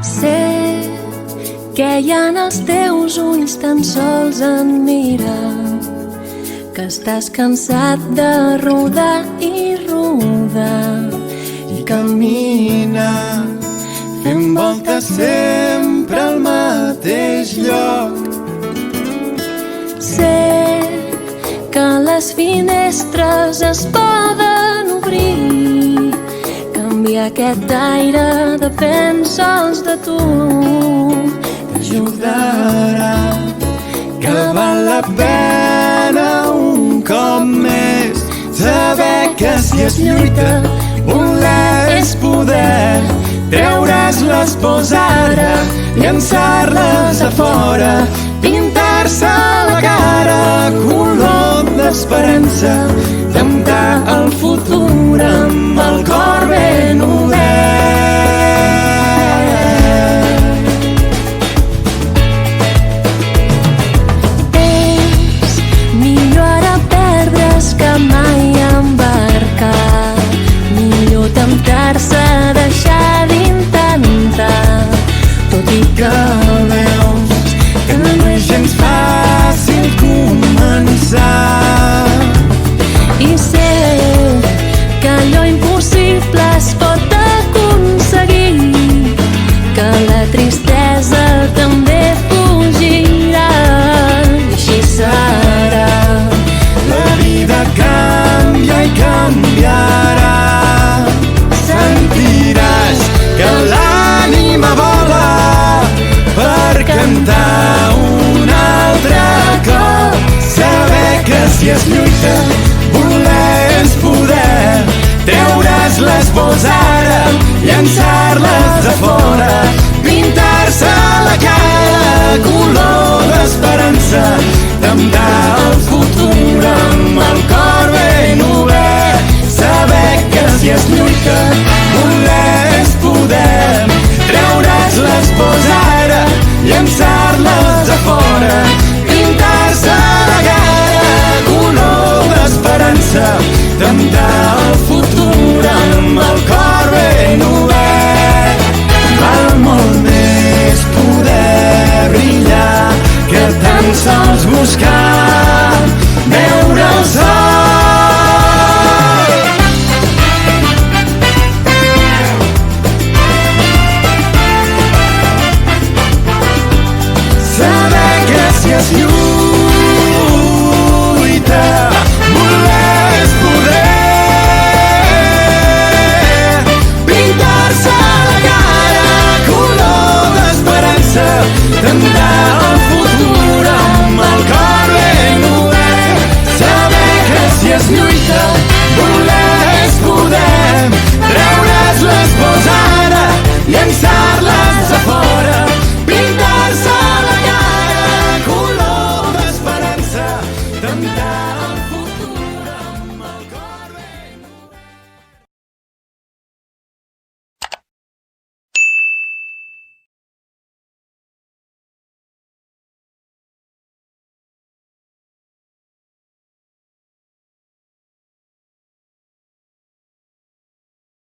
Sé que hi ha en els teus ulls tan sols en mirar, que estàs cansat de rodar i rodar i camina fent voltes sempre al mateix lloc. Sé que les finestres es poden obrir, canviar aquest aire depèn sols de tu. T'ajudarà, que val la pena un cop més saber que si es lluita voler és poder. Treure's les pors ara, llançar-les a fora, pintar-se la cara color d'esperança, temptar el futur amb el cor ben obert. És millor ara perdre's que mai embarcar, millor temptar-se a deixar d'intentar, tot i que veus que no és gens fàcil començar. I sé que allò impossible es pot aconseguir, que la tristesa també fugirà, i així serà. La vida canvia i canviarà. Sentiràs que l'ànima vola per cantar un altre cop. Saber que si es lluita voler és poder. Treure's les pors ara, llançar-les a fora, pintar-se la cara color d'esperança, temptar el futur amb el cor ben obert. Saber que si es lluita voler és poder. Treure's les pors ara, llançar-les a fora, pintar-se la cara color d'esperança, temptar el futur amb el cor ben obert. Val molt més poder brillar que tan sols buscar